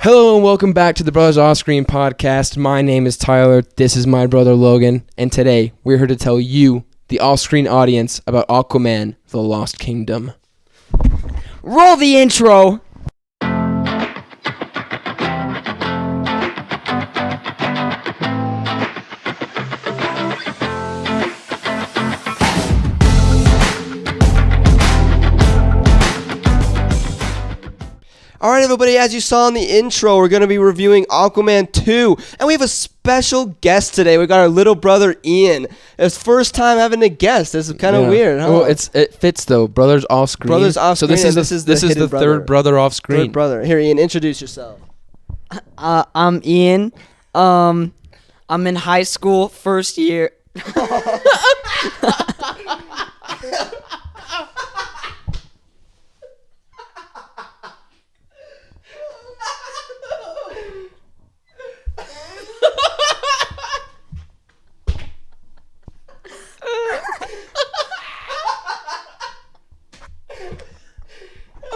Hello and welcome back to the Brothers Off Screen podcast. My name is Tyler. This is my brother Logan, and today we're here to tell you, the off-screen audience, about Aquaman: The Lost Kingdom. Roll the intro. All right, everybody, as you saw in the intro, we're going to be reviewing Aquaman 2, and we have a special guest today. We got our little brother, Ian. It's first time having a guest. This is kind of weird, huh? Well, it fits, though. Brothers Off Screen. Brothers Off Screen. So this is the third brother off screen. Third brother. Here, Ian, introduce yourself. I'm Ian. I'm in high school, first year.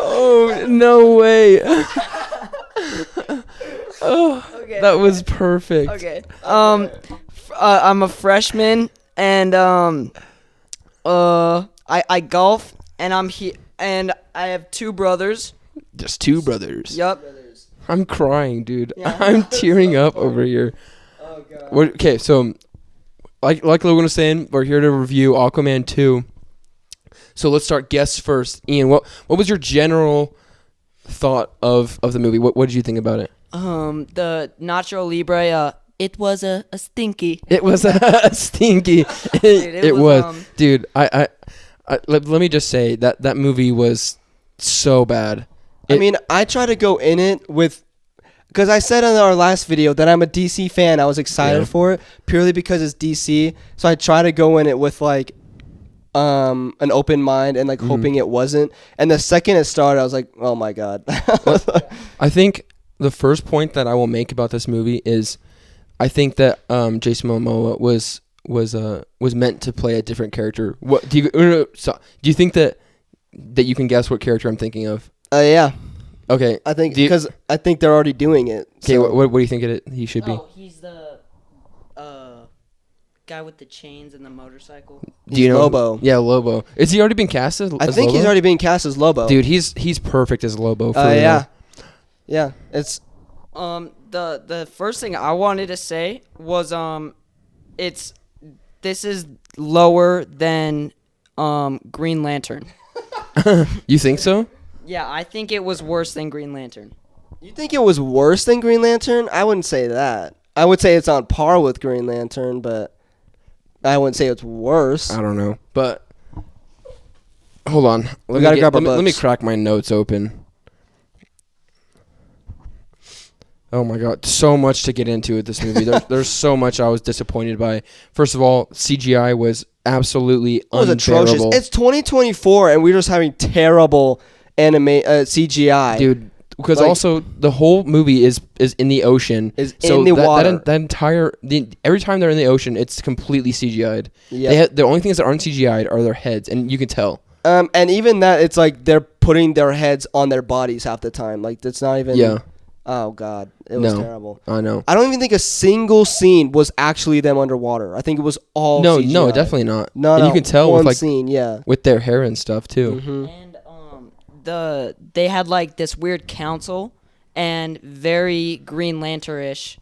Oh, no way. Oh, Okay. that was perfect. Okay. I'm a freshman, and I golf, and I'm here, and I have two brothers. Just two brothers. Yup. I'm crying, dude. Yeah. I'm tearing up over here. Oh, God. Okay, so like Logan was saying, we're here to review Aquaman 2. So let's start guests first. Ian, what was your general thought of the movie? What did you think about it? The Nacho Libre. It was a stinky. It was stinky. It was. Dude, I let me just say that movie was so bad. I try to go in it with, because I said in our last video that I'm a DC fan. I was excited for it purely because it's DC. So I try to go in it with like an open mind and like hoping it wasn't. And the second it started, I was like, oh my God. I think the first point that I will make about this movie is, I think that Jason Momoa was meant to play a different character. What do you think that you can guess what character I'm thinking of? Yeah. Okay. I think because I think they're already doing it. Okay. So. What do you think he should be? Oh, he's the guy with the chains and the motorcycle. Do you know Lobo? Yeah, Lobo. Is he already been cast as I think Lobo? he's already been cast as Lobo. Dude, he's perfect as Lobo. Yeah. Yeah. It's The first thing I wanted to say was this is lower than Green Lantern. You think so? Yeah, I think it was worse than Green Lantern. You think it was worse than Green Lantern? I wouldn't say that. I would say it's on par with Green Lantern, but I wouldn't say it's worse. I don't know, but hold on. Grab our books. Let me crack my notes open. Oh my God, so much to get into with this movie. There's so much I was disappointed by. First of all, CGI was absolutely atrocious. unbearable. It's 2024, and we're just having terrible CGI. Dude, because also the whole movie is in the ocean. In the water. That entire every time they're in the ocean, it's completely CGI'd. Yeah. The only things that aren't CGI'd are their heads, and you can tell. And even that, it's like they're putting their heads on their bodies half the time. Like that's not even. Yeah. Oh God, it was terrible. I know. I don't even think a single scene was actually them underwater. I think it was all CGI. No, definitely not. No, and you can tell with like scene, with their hair and stuff too. Mm-hmm. And they had like this weird council and very Green Lantern-ish,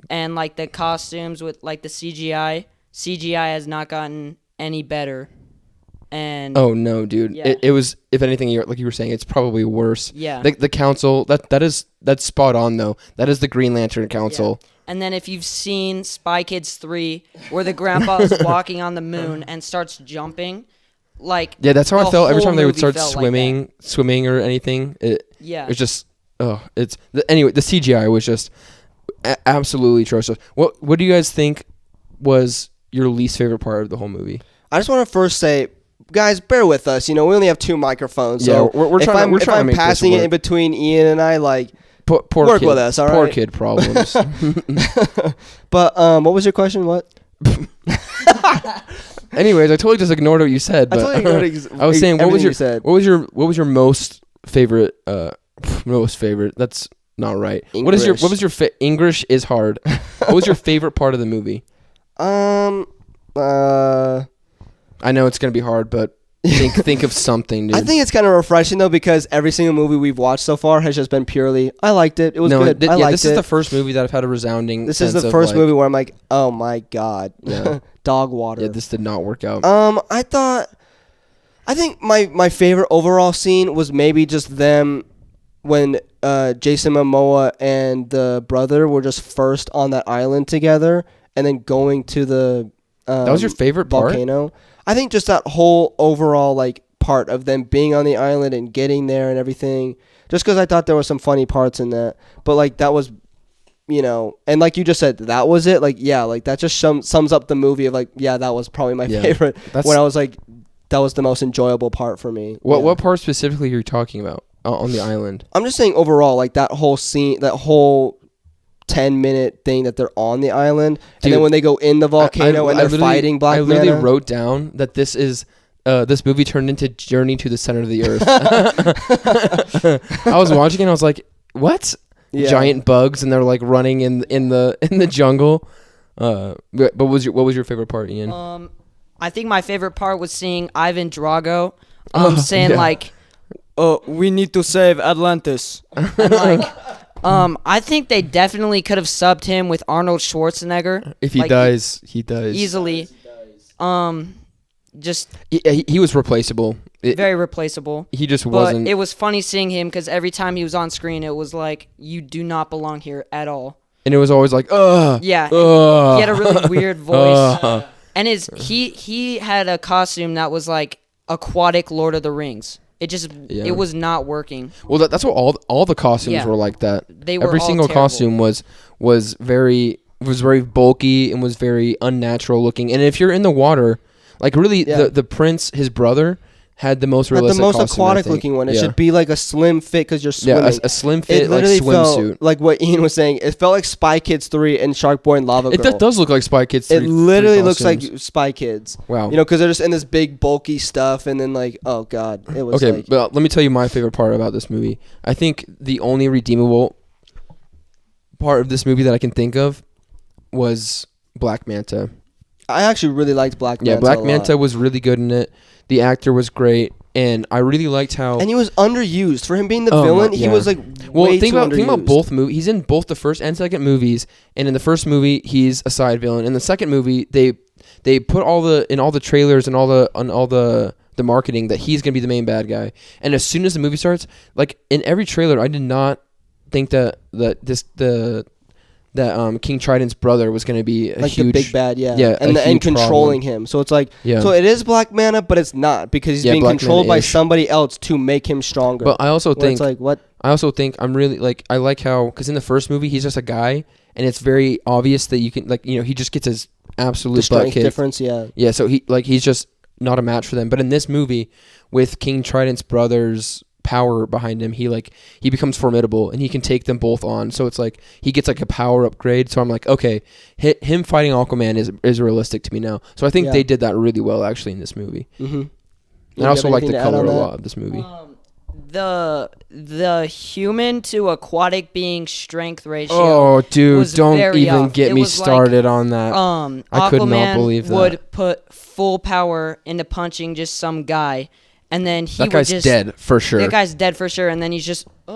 and like the costumes with like the CGI has not gotten any better. And oh no, dude! Yeah. It was, if anything, like you were saying, it's probably worse. Yeah. The council that's spot on though. That is the Green Lantern Council. Yeah. And then if you've seen Spy Kids 3, where the grandpa is walking on the moon and starts jumping, like yeah, that's how I felt every time they would start swimming or anything. It was just anyway. The CGI was just absolutely atrocious. What do you guys think was your least favorite part of the whole movie? I just want to first say, guys, bear with us. We only have two microphones. Yeah, so we're trying to if I'm make this passing it work. in between Ian and I, like, Poor work kid, with us, all right? Poor kid problems. But what was your question? What? Anyways, I totally just ignored what you said. But I totally ignored I was saying, what was everything you said. your most favorite? Most favorite. That's not right. What was your English is hard. What was your favorite part of the movie? I know it's gonna be hard, but think of something, dude. I think it's kind of refreshing though, because every single movie we've watched so far has just been purely, I liked it. It was good. I liked it. This is the first movie that I've had a resounding. This is the first movie where I'm like, oh my god, yeah. dog water. Yeah, this did not work out. I think my favorite overall scene was maybe just them when Jason Momoa and the brother were just first on that island together, and then going to the that was your favorite volcano. Part? I think just that whole overall like part of them being on the island and getting there and everything. Just because I thought there were some funny parts in that, but like that was, and like you just said, that was it. Like like that just sums up the movie of like that was probably my favorite. When I was like, that was the most enjoyable part for me. What part specifically are you talking about on the island? I'm just saying overall, like that whole scene, that whole 10-minute thing that they're on the island, dude, and then when they go in the volcano and they're fighting Black Manta. I literally wrote down that this movie turned into Journey to the Center of the Earth. I was watching it and I was like, what? Yeah. Giant bugs and they're like running in the jungle. But what was your favorite part, Ian? I think my favorite part was seeing Ivan Drago saying like, we need to save Atlantis. And like I think they definitely could have subbed him with Arnold Schwarzenegger. If he dies, he dies. Easily. Just he was replaceable. Very replaceable. He just wasn't. But it was funny seeing him because every time he was on screen, it was like, you do not belong here at all. And it was always like, yeah. He had a really weird voice. And he had a costume that was like aquatic Lord of the Rings. It was not working. Well, that's what all the costumes were like that. They were every all single terrible. Costume was very bulky and was very unnatural looking. And if you're in the water, like really the prince, his brother, had the most realistic the most costume, aquatic looking one. It should be like a slim fit because you're swimming. Yeah, a slim fit like swimsuit. Felt like what Ian was saying. It felt like Spy Kids 3 and Shark Boy and Lava Girl. It does look like Spy Kids 3. It literally looks like Spy Kids. Wow. Because they're just in this big bulky stuff, and then like, oh god, it was okay. But let me tell you my favorite part about this movie. I think the only redeemable part of this movie that I can think of was Black Manta. I actually really liked Black Manta. Yeah, Black Manta was really good in it. The actor was great, and I really liked how. And he was underused for him being the villain. He was like think about both movies. He's in both the first and second movies, and in the first movie he's a side villain. In the second movie, they put all the trailers and all the marketing that he's gonna be the main bad guy. And as soon as the movie starts, like in every trailer, I did not think that King Trident's brother was going to be a like huge, the big bad, and controlling him. So it's like, so it is Black Manta, but it's not because he's being controlled by somebody else to make him stronger. But I also think it's like what? I also think I'm really like I like how because in the first movie he's just a guy and it's very obvious that you can he just gets his absolute butt kicked. Difference, yeah. So he's just not a match for them. But in this movie, with King Trident's brother's power behind him, he becomes formidable and he can take them both on. So it's like he gets like a power upgrade. So I'm like, okay, him fighting Aquaman is realistic to me now. So I think they did that really well actually in this movie. Mm-hmm. And I also like the color a lot of this movie. The human to aquatic being strength ratio. Oh, dude, don't even off. get me started on that. I could not believe that. Would put full power into punching just some guy. And then that guy's dead for sure. That guy's dead for sure. And then he's just, he's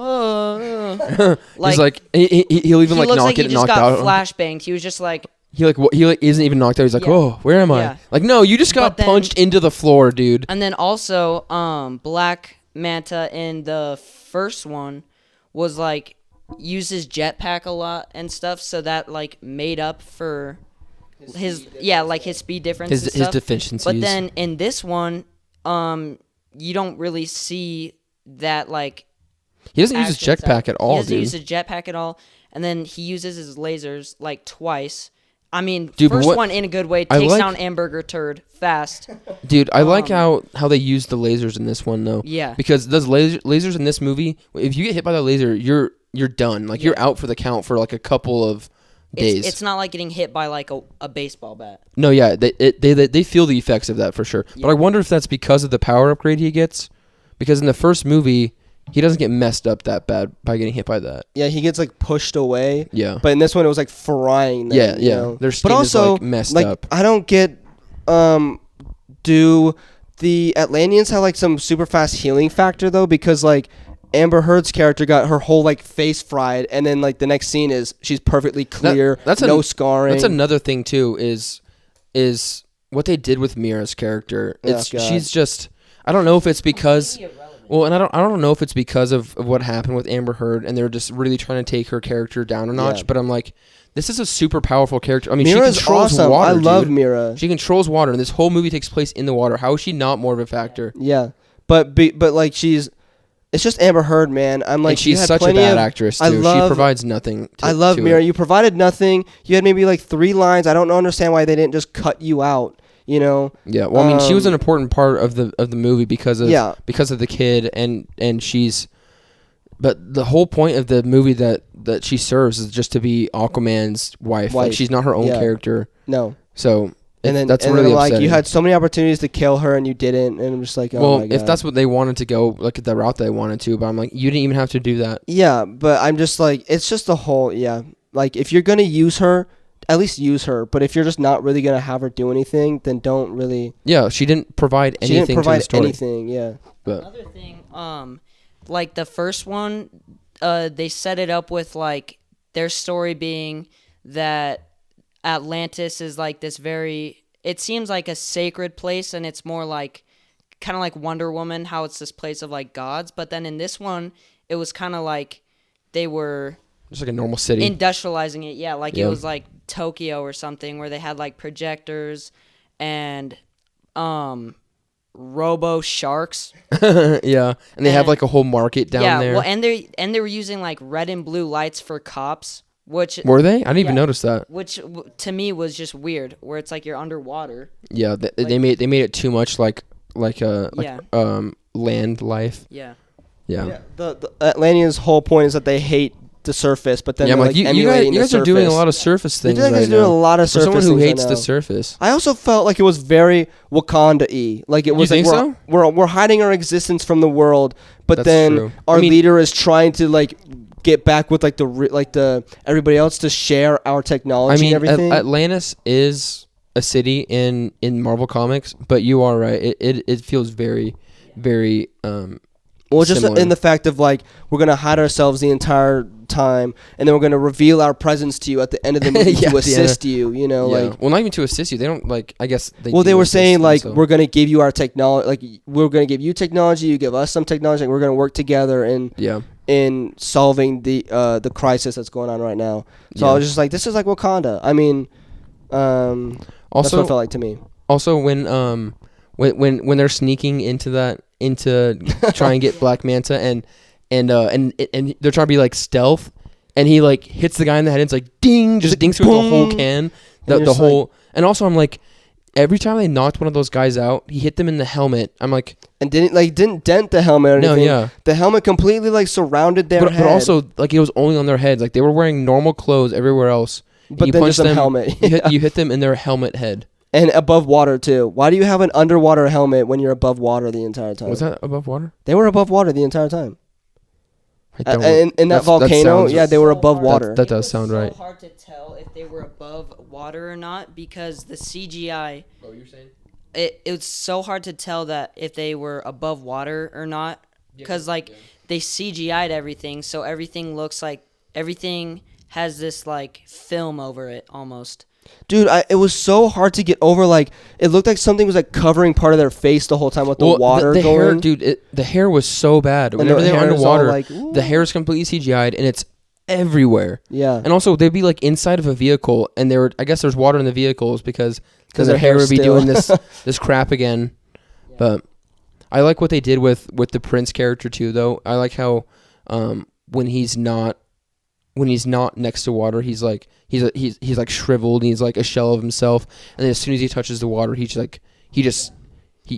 like, he'll even like knock it knocked out. He got flashbanged. He was just like, he isn't even knocked out. He's like, oh, where am I? Like, no, you just got punched into the floor, dude. And then also, Black Manta in the first one was like uses jetpack a lot and stuff, so that like made up for his speed difference. His deficiencies. But then in this one, you don't really see that like. He doesn't use his jetpack at all, He doesn't use his jetpack at all, and then he uses his lasers like twice. I mean, first one in a good way takes down Hamburger Turd fast. Dude, I like how they use the lasers in this one though. Yeah. Because those lasers in this movie, if you get hit by that laser, you're done. Like you're out for the count for like a couple of days. It's not like getting hit by like a baseball bat. No, yeah, they feel the effects of that for sure. Yeah. But I wonder if that's because of the power upgrade he gets. Because in the first movie, he doesn't get messed up that bad by getting hit by that. Yeah, he gets like pushed away. Yeah. But in this one, it was like frying them. Yeah, you yeah. know? Their skin but also, is messed like, up. I don't get. Do the Atlanteans have like some super fast healing factor though? Because like Amber Heard's character got her whole like face fried, and then like the next scene is she's perfectly clear, no scarring. That's another thing too. Is what they did with Mira's character. She's just. I don't know if it's because. Well, and I don't know if it's because of what happened with Amber Heard, and they're just really trying to take her character down a notch. Yeah. But I'm like, this is a super powerful character. I mean, Mira's she controls awesome. water. I love dude. Mira. She controls water, and this whole movie takes place in the water. How is she not more of a factor? Yeah, but like she's. It's just Amber Heard, man. I'm like, and she's such a bad actress too. She provides nothing. I love Mira. You provided nothing. You had maybe like 3 lines. I don't understand why they didn't just cut you out. You know. Yeah. Well, I mean, she was an important part of the movie because of the kid, and she's. But the whole point of the movie that she serves is just to be Aquaman's wife. Like, she's not her own character. No. So. That's really upsetting. Like, you had so many opportunities to kill her and you didn't, and I'm just like, oh my God. If that's what they wanted to go, like the route they wanted to, but I'm like, you didn't even have to do that. Yeah, but I'm just like, it's just the whole, like if you're gonna use her, at least use her. But if you're just not really gonna have her do anything, then don't really. Yeah, she didn't provide anything. She didn't provide to the story. Anything. Yeah. But another thing, like the first one, they set it up with like their story being that Atlantis is like this it seems like a sacred place, and it's more like kind of like Wonder Woman, how it's this place of like gods. But then in this one, it was kind of like they were just like a normal city, industrializing it. Yeah, like it was like Tokyo or something, where they had like projectors and robo sharks. Yeah, and they have like a whole market down there. Yeah, well, and they were using like red and blue lights for cops. Which were they? I didn't even notice that. Which to me was just weird, where it's like you're underwater. Yeah, they made it too much like land life. Yeah. Yeah. The Atlanteans' whole point is that they hate the surface, but then you guys are doing a lot of surface things. You guys are doing a lot of surface. For someone who hates right the surface, I also felt like it was very Wakanda-y. Like it was you like think we're hiding our existence from the world, but that's then true. our leader is trying to like get back with like the everybody else to share our technology and everything. Atlantis is a city in Marvel Comics, but you are right. It feels very, very just similar. in the fact of like we're gonna hide ourselves the entire time, and then we're gonna reveal our presence to you at the end of the movie to assist you. You know, like well, not even to assist you. They don't like. I guess they were saying like we're gonna give you our technology. Like we're gonna give you technology. You give us some technology. And we're gonna work together in solving the crisis that's going on right now. So I was just like, this is like Wakanda. I mean, also that's what it felt like to me. Also, when they're sneaking into try and get Black Manta and they're trying to be like stealth, and he like hits the guy in the head, and it's like ding, just dinks with the whole can, the whole. Like, and also, I'm like, every time they knocked one of those guys out, he hit them in the helmet. I'm like, and didn't dent the helmet or anything. No, yeah. The helmet completely like surrounded their head. But also, like, it was only on their heads. Like, they were wearing normal clothes everywhere else. But then just a helmet. You hit them in their helmet head. And above water too. Why do you have an underwater helmet when you're above water the entire time? Was that above water? They were above water the entire time. In that volcano, they were above water. That does sound right. It's so hard to tell if they were above water or not because the CGI. What were you saying? It's so hard to tell that if they were above water or not because they CGI'd everything, so everything looks like everything has this like film over it almost. Dude, it was so hard to get over. Like, it looked like something was like covering part of their face the whole time with the water the going. Hair, dude, the hair was so bad. Whenever they were underwater, the hair is completely CGI'd and it's everywhere. Yeah. And also, they'd be like inside of a vehicle, and I guess there's water in the vehicles because their hair would be doing this crap again. Yeah. But I like what they did with the Prince character too, though. I like how when he's not next to water, he's like shriveled, and he's like a shell of himself, and then as soon as he touches the water, he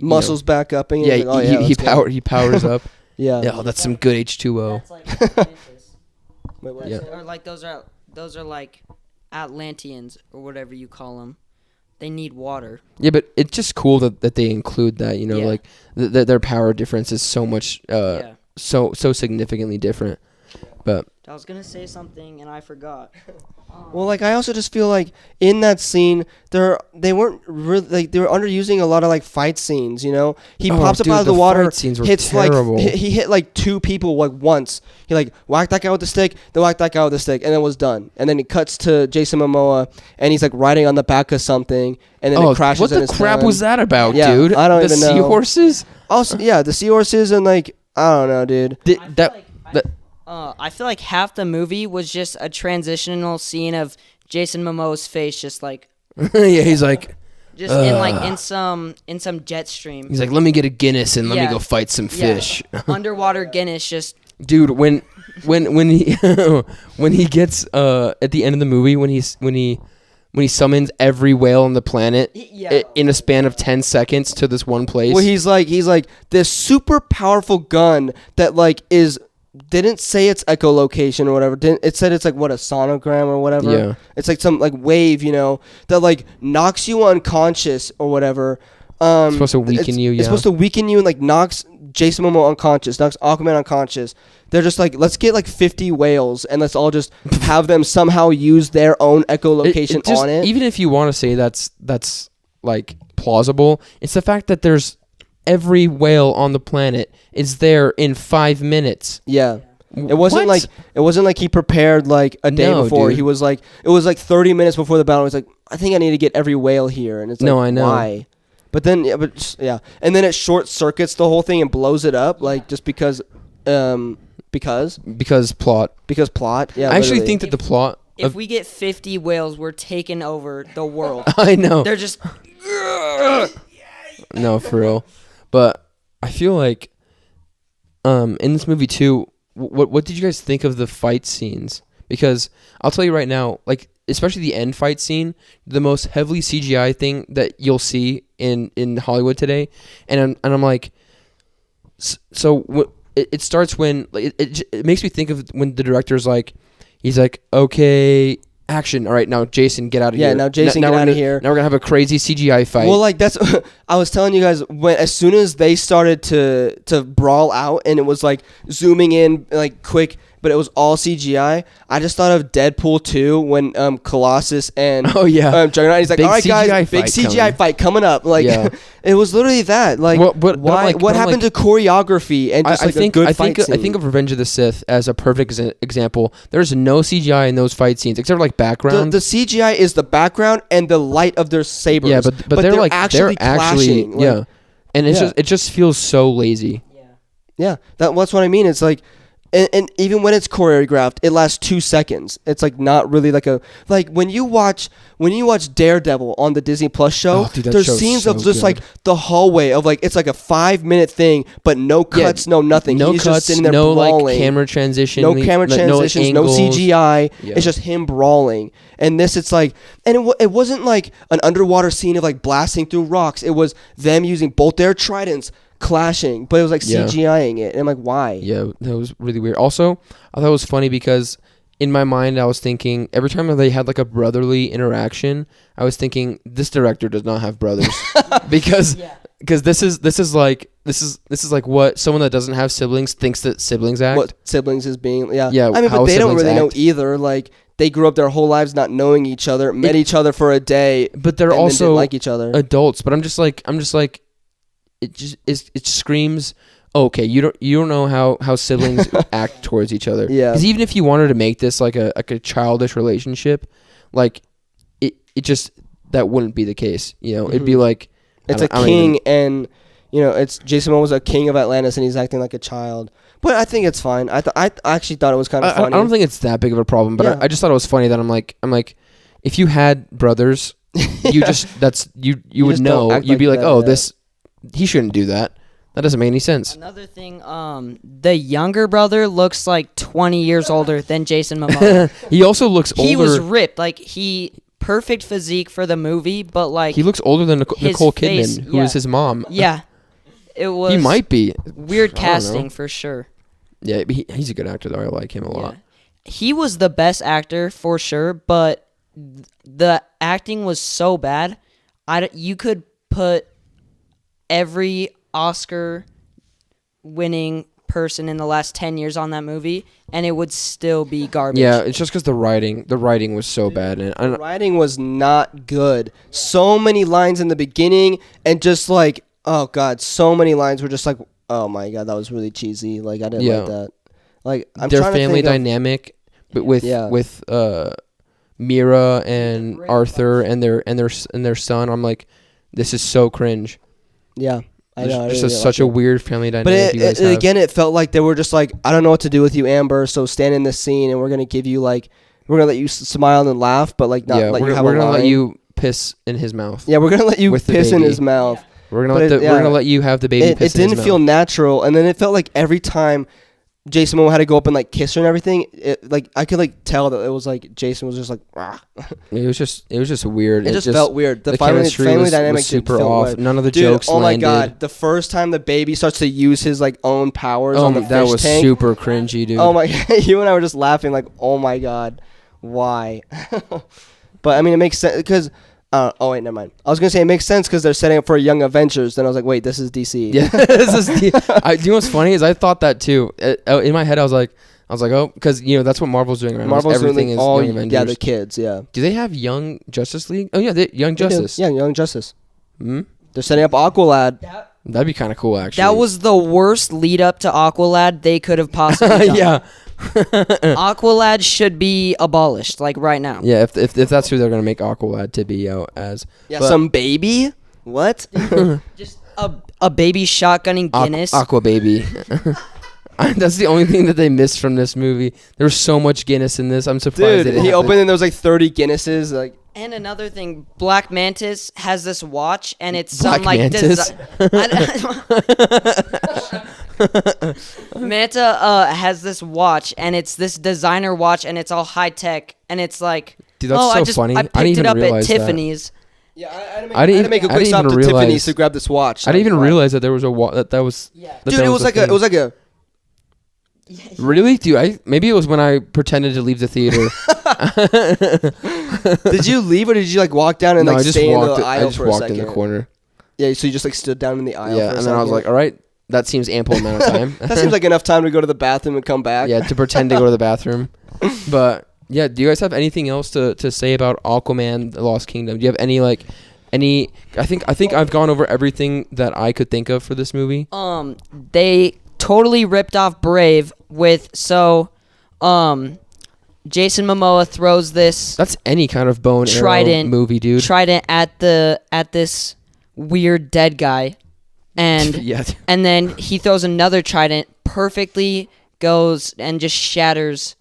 muscles back up, and he powers up. Yeah. Oh, that's some good H2O. That's like Wait, what? Yeah. Or like those are like Atlanteans or whatever you call them. They need water. Yeah, but it's just cool that they include that. You know, like their power difference is so much so significantly different. But I was gonna say something and I forgot. Well, like I also just feel like in that scene, they weren't really like they were underusing a lot of like fight scenes. You know, he pops up dude, out of the the water, fight scenes were hits terrible. like he hit like 2 people like once. He like whacked that guy with the stick, then whacked that guy with the stick, and then was done. And then it cuts to Jason Momoa, and he's like riding on the back of something, and then it crashes. What in the his crap hand. was that about, Yeah, dude? I don't the even know. seahorses. Also, yeah, the seahorses and like I don't know, dude. I feel like half the movie was just a transitional scene of Jason Momoa's face, just like Yeah, he's like, just in some jet stream. he's like, let me get a Guinness and let me Yeah. go fight some fish. Underwater Guinness, just Dude, when he when he gets at the end of the movie when he summons every whale on the planet in a span of 10 seconds to this one place. Well, he's like this super powerful gun that like didn't say it's echolocation or whatever. It said it's like what a sonogram or whatever. Yeah. It's like some like wave, you know, that like knocks you unconscious or whatever. It's supposed to weaken you. Yeah. It's supposed to weaken you and like knocks Jason Momoa unconscious, knocks Aquaman unconscious. They're just like, let's get like 50 whales and let's all just have them somehow use their own echolocation just, on it. Even if you want to say that's like plausible, it's the fact that there's every whale on the planet is there in 5 minutes. Yeah. It wasn't What? like he prepared like a day No, before. dude. He was like it was like 30 minutes before the battle. He's like, I think I need to get every whale here, and it's like, No, I know. why? But then and then it short circuits the whole thing and blows it up like just because Plot. plot. Yeah, I actually literally. think that the plot. if we get 50 whales, we're taking over the world. I know. They're just No, for real. But I feel like in this movie too, what did you guys think of the fight scenes? Because I'll tell you right now, like especially the end fight scene, the most heavily CGI thing that you'll see in Hollywood today, and I'm like, so it starts when it makes me think of when the director's like, he's like, okay, action. All right, now Jason, get out of here. Yeah, now Jason, get out of here. Now we're gonna have a crazy CGI fight. Well, like that's I was telling you guys as soon as they started to brawl out and it was like zooming in like quick, but it was all CGI. I just thought of Deadpool 2 when Colossus and Juggernaut. He's like, Big all right, guys, CGI big fight CGI fight coming up. Like Yeah. it was literally that. Like why? What happened to choreography and just a good fight scene? I think of Revenge of the Sith as a perfect example. There's no CGI in those fight scenes except for like background. The CGI is the background and the light of their sabers. Yeah, but they're like actually clashing. Like, yeah, and it just feels so lazy. Yeah, that's what I mean. It's like, and even when it's choreographed, it lasts 2 seconds. It's like not really like when you watch Daredevil on the Disney Plus show. Oh, dude, that there's show's scenes so of just good. like the hallway of like it's like a 5-minute thing, but no cuts, no nothing. No He's cuts, just sitting there no brawling. like camera transition, No camera transitions, no angles. CGI. Yeah. It's just him brawling. And this, it's like, and it wasn't like an underwater scene of like blasting through rocks. It was them using both their tridents clashing, but it was like CGIing it. And I'm like, why? Yeah, that was really weird. Also, I thought it was funny because in my mind I was thinking every time they had like a brotherly interaction, I was thinking this director does not have brothers because this is like what someone that doesn't have siblings thinks that siblings act. What siblings is being, Yeah, I mean, how but they don't siblings really know act. either. Like they grew up their whole lives not knowing each other, met each other for a day, But they're and then also didn't like each other. adults. But I'm just like it screams. Oh, okay, you don't know how siblings act towards each other. Yeah. Because even if you wanted to make this like a childish relationship, like it just that wouldn't be the case. You know, it'd be like It's I a don't king, even- and you know, it's Jason Momoa's a king of Atlantis, and he's acting like a child. But I think it's fine. I actually thought it was kind of I funny. don't think it's that big of a problem, but Yeah. I just thought it was funny that I'm like, if you had brothers, you just you would just don't know. act You'd like be like, that, oh, yeah. this he shouldn't do that. That doesn't make any sense. Another thing, the younger brother looks like 20 years older than Jason Momoa. He also looks older. He was ripped, like perfect physique for the movie, but like He looks older than his Nicole face, Kidman, who is his mom. yeah, it was. He might be. weird I don't know. casting for sure. Yeah, but he's a good actor though. I like him a lot. He was the best actor for sure, but the acting was so bad. You could put every Oscar-winning person in the last 10 years on that movie, and it would still be garbage. Yeah, it's just because the writing was so bad, and The writing was not good. So many lines in the beginning, and just like, oh god, so many lines were just like, oh my god, that was really cheesy. Like I didn't like that. Like I'm their trying to family think of- dynamic, but with Mira and Arthur and their son. I'm like, this is so cringe. Yeah, I know. It's just such a weird family But dynamic. you guys have. again, it felt like they were just like, I don't know what to do with you, Amber. So stand in this scene, and we're gonna give you like, we're gonna let you smile and laugh, but like not let you have we're a gonna let line. you piss in his mouth. Yeah, we're gonna let you with the piss in baby. his mouth. We're gonna But we're gonna let you have the baby. It Piss in his didn't feel mouth. natural, and then it felt like every time Jason Momoa had to go up and like kiss her and everything, it, like I could like tell that it was like Jason was just like, rah. It was just weird. It just felt weird. The chemistry family dynamic was super didn't feel off. right. None of the Dude, jokes oh landed. my god! The first time the baby starts to use his like own powers Oh, on the that fish was tank. super cringy, dude. Oh my! You and I were just laughing like, oh my god, why? But I mean, it makes sense because. Oh wait, never mind. I was gonna say it makes sense because they're setting up for a Young Avengers. Then I was like, wait, this is DC. Yeah, this is. Do you know what's funny is I thought that too. In my head, I was like, oh, because that's what Marvel's doing right now. Marvel's Everything doing is all Young Avengers. yeah, the kids, yeah. Do they have Young Justice League? Oh yeah, Young They do. Justice. Yeah, Young Justice. Hmm? They're setting up Aqualad. That'd be kind of cool, actually. That was the worst lead up to Aqualad they could have possibly done. yeah. Aqualad should be abolished, like right now. Yeah, if that's who they're gonna make Aqualad to be out as. Yeah, But- some baby. What? Just a baby shotgunning Guinness. Aqua Baby. That's the only thing that they missed from this movie. There was so much Guinness in this. I'm surprised. Dude, they he didn't opened and there was like 30 Guinnesses. Like, And another thing, Black Mantis has this watch, and it's Black some like Mantis? Manta has this watch, and it's this designer watch, and it's all high tech, and it's like, Dude, that's so funny. I I didn't picked even it up at realize that. Tiffany's. yeah, I I didn't had to make a I quick didn't stop even to realize- Tiffany's to grab this watch. I didn't even Like, realize that there was that was. Yeah. that Dude, that it was like a, thing. it was like a. Really, dude? Maybe it was when I pretended to leave the theater. Did you leave or did you like walk down and No, like I just stay in walked. the I aisle just for a walked second? in the corner. Yeah, so you just like stood down in the aisle. Yeah, for a and then I was second. like, all right, that seems ample amount of time. that seems like enough time to go to the bathroom and come back. Yeah, to pretend to go to the bathroom. But yeah, do you guys have anything else to say about Aquaman: The Lost Kingdom? Do you have any I think I've gone over everything that I could think of for this movie. They totally ripped off Brave with Jason Momoa throws this That's any kind of bone arrow trident movie, dude. trident at this weird dead guy, and Yeah. and then he throws another trident, perfectly goes and just shatters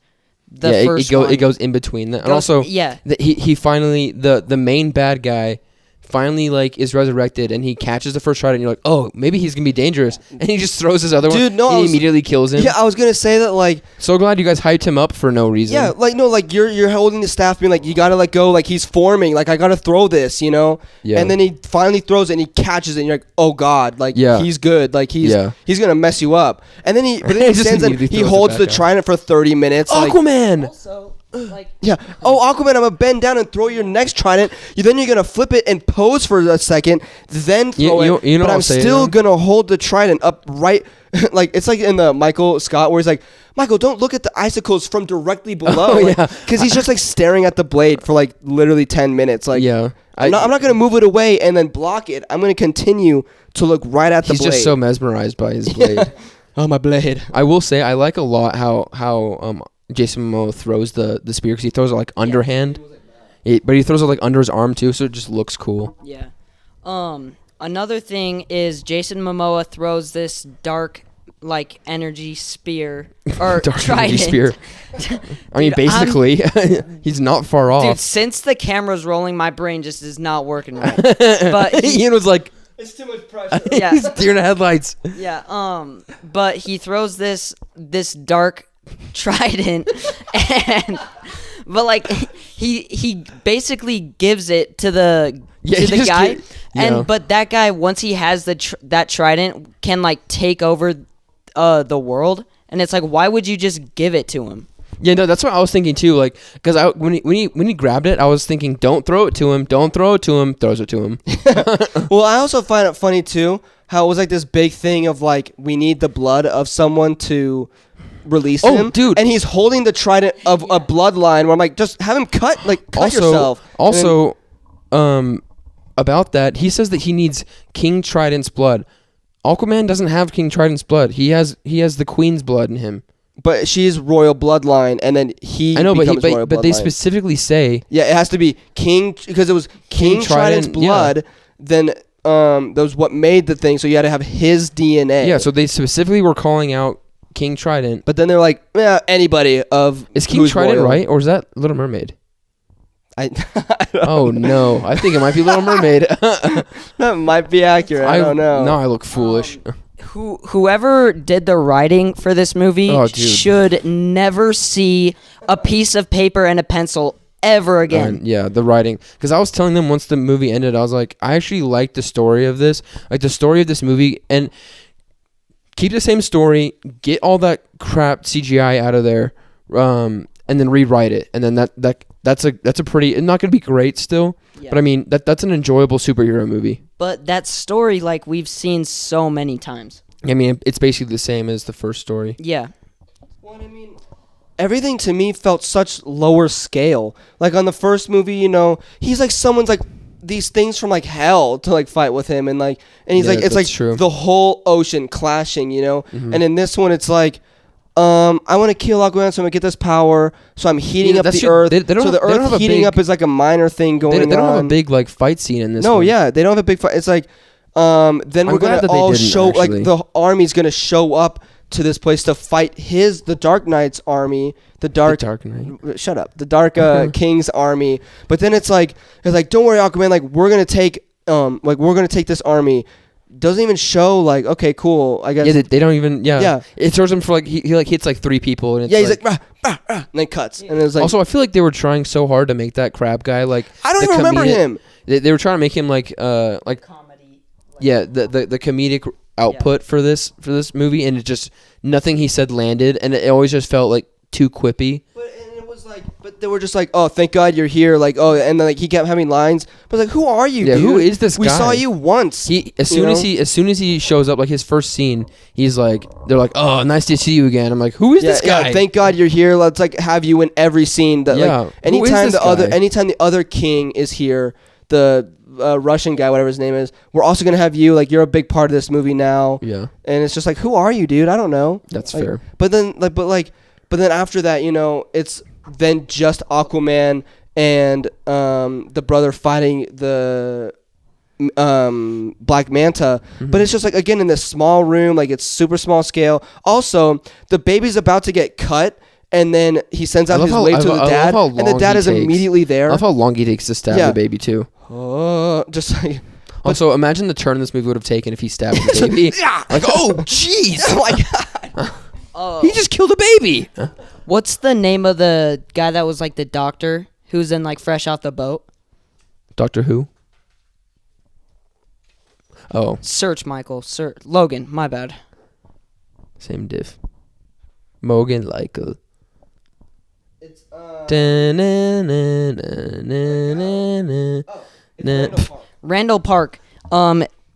the Yeah, first it one. goes in between that. And Goes- also, yeah. he finally the main bad guy finally like is resurrected and he catches the first trident and you're like, oh, maybe he's gonna be dangerous, and he just throws his other Dude, one. no, and I he was- immediately kills him. Yeah, I was gonna say that like. So glad you guys hyped him up for no reason. Yeah, like no, like you're holding the staff, being like, you gotta let go, like he's forming, like I gotta throw this, you know. Yeah. And then he finally throws it and he catches it, and you're like, oh god, like Yeah. he's good, like he's gonna mess you up. And then he He stands just and immediately he throws it holds back the out. trident for 30 minutes. Like, Aquaman. Also, like yeah. Oh, Aquaman, I'm gonna bend down and throw your next trident. Then you're gonna flip it and pose for a second, then throw You know it. what But I'll I'm say, still though? gonna hold the trident up right. Like it's like in the Michael Scott where he's like, Michael, don't look at the icicles from directly below. Oh, Like, yeah. Because he's just like staring at the blade for like literally 10 minutes. Like, Yeah. I'm not gonna move it away and then block it. I'm gonna continue to look right at the He's blade. just so mesmerized by his blade. Oh, my blade. I will say I like a lot how Jason Momoa throws the spear, because he throws it like underhand. But he throws it like under his arm too, so it just looks cool. yeah. Another thing is Jason Momoa throws this dark like energy spear or Dark trident. energy spear. I mean, Dude, basically, he's not far Dude, off. since the camera's rolling, my brain just is not working right. But he, Ian was like, It's too much pressure. yeah, he's deer in the headlights. yeah. But he throws this dark trident, and but like he basically gives it to the Yeah, to he the just guy, yeah. and but that guy, once he has that trident, can like take over the world, and it's like, why would you just give it to him? Yeah, no, that's what I was thinking too. Like, because when he grabbed it, I was thinking, don't throw it to him, don't throw it to him. Throws it to him. Well, I also find it funny too how it was like this big thing of like we need the blood of someone to release Oh, him, dude. and he's holding the trident of a bloodline. Where I'm like, just have him cut yourself. Also, about that, he says that he needs King Trident's blood. Aquaman doesn't have King Trident's blood. He has the Queen's blood in him. But she's royal bloodline, and then he. I know, becomes royal but they bloodline. specifically say Yeah, it has to be King because it was King Trident's Trident, blood. Then that was what made the thing. So you had to have his DNA. yeah. So they specifically were calling out King Trident. But then they're like, anybody of Is King who's Trident royal. right, or is that Little Mermaid? I Oh no, I think it might be Little Mermaid. that might be accurate. I don't know. No, I look foolish. Whoever did the writing for this movie Oh, dude. should never see a piece of paper and a pencil ever again. Yeah, the writing. Because I was telling them once the movie ended, I was like, I actually like the story of this. Like the story of this movie, and keep the same story. Get all that crap CGI out of there, and then rewrite it. And then that's a pretty. It's not gonna be great still, Yeah. but I mean that's an enjoyable superhero movie. But that story, like, we've seen so many times. I mean, it's basically the same as the first story. Yeah. Well, I mean, everything to me felt such lower scale. Like on the first movie, he's like someone's like these things from like hell to like fight with him, and he's Yeah, like it's like that's true. the whole ocean clashing, And in this one, it's like. I want to kill Aquaman, so I'm gonna get this power. So I'm heating up that's the true. earth. They don't so have- the they don't earth have a heating big- up is like a minor thing going They on. don't have a big like fight scene in this. No, one. yeah, they don't have a big fight. It's like, then I'm we're glad gonna that they all didn't, show like actually. the army's gonna show up to this place to fight the Dark Knight's army, the Dark Knight. Shut up, the Dark King's army. But then it's like, don't worry, Aquaman. Like we're gonna take this army. Doesn't even show like, okay, cool. I guess. Yeah, they don't even. Yeah, Yeah. It throws him for like he like hits like 3 people, and it's Yeah, he's like, rah, rah, rah, and then cuts, and it's like. Also, I feel like they were trying so hard to make that crab guy like. I don't the even remember comedic- him. They were trying to make him like Comedy. yeah the comedic output for this movie, and it just nothing he said landed, and it always just felt like too quippy. But they were just like, oh, thank God you're here. Like, oh, and then like he kept having lines. But like, who are you? Yeah, dude? who is this We guy? saw you once. As soon as he shows up, like his first scene, he's like, they're like, oh, nice to see you again. I'm like, who is this guy? Yeah, thank God you're here. Let's like have you in every scene. That Yeah, like who is this guy? anytime the other king is here, the Russian guy, whatever his name is, we're also gonna have you. Like you're a big part of this movie now. Yeah, And it's just like, who are you, dude? I don't know. that's Like, fair. But then after that, it's then just Aquaman and the brother fighting the Black Manta. Mm-hmm. But it's just like, again, in this small room, like it's super small scale. Also, the baby's about to get cut, and then he sends out his wave to the dad, and the dad is immediately there. I love how long he takes to stab Yeah. the baby too. Just like, Also, imagine the turn this movie would have taken if he stabbed the baby. Like, oh, jeez. oh my God. He just killed a baby. What's the name of the guy that was like the doctor who's in like fresh off the boat? Doctor Who? Oh, Search, Michael. Logan, my bad. same diff. Morgan Lykel. It's Randall Park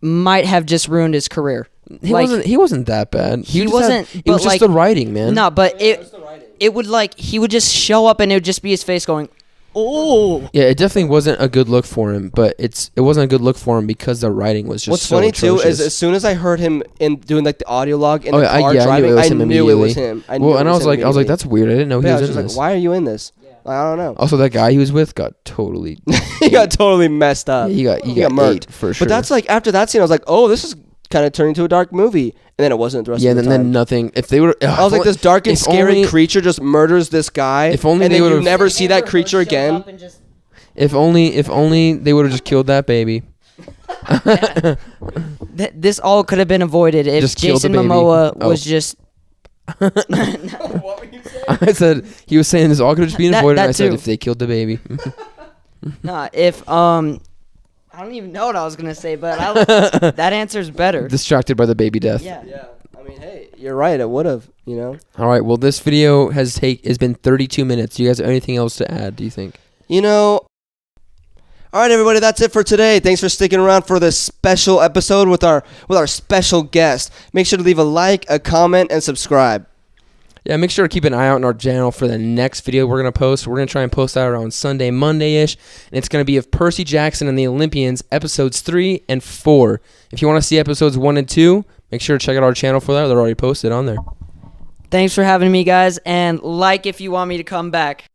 might have just ruined his career. He wasn't that bad. He just wasn't, It but, was just like- the writing, man. No, but it would like he would just show up and it would just be his face going, "Oh." Yeah, it definitely wasn't a good look for him, but it wasn't a good look for him because the writing was just What's so funny too is atrocious. as soon as I heard him in doing like the audio log in the car I driving, knew it was I him knew it was immediately. him. I knew Well, it and I was like, immediately. that's weird. I didn't know he Yeah, I was was in just this. like, why are you in this? I don't know. Also, that guy he was with got totally. He got totally messed up. he got murked ate for sure. But that's like after that scene, I was like, oh, this is kind of turning into a dark movie, and then it wasn't the rest yeah, of the and time. then nothing. If they were, I was like, this dark and scary creature just murders this guy. If only and they then you would've- never see that creature again. If only they would have just killed that baby. This all could have been avoided if Just kill the Jason baby. Momoa Oh. was just I said he was saying this all could just be avoided. that and I said too. if they killed the baby. nah. If I don't even know what I was gonna say, but that answer's better. Distracted by the baby death. Yeah. Yeah, I mean, hey, you're right. It would have, All right. Well, this video has been 32 minutes. Do you guys have anything else to add? Do you think? All right, everybody, that's it for today. Thanks for sticking around for this special episode with our special guest. Make sure to leave a like, a comment, and subscribe. Yeah, make sure to keep an eye out on our channel for the next video we're going to post. We're going to try and post that around Sunday, Monday-ish. And it's going to be of Percy Jackson and the Olympians, episodes 3 and 4. If you want to see episodes 1 and 2, make sure to check out our channel for that. They're already posted on there. Thanks for having me, guys, and like if you want me to come back.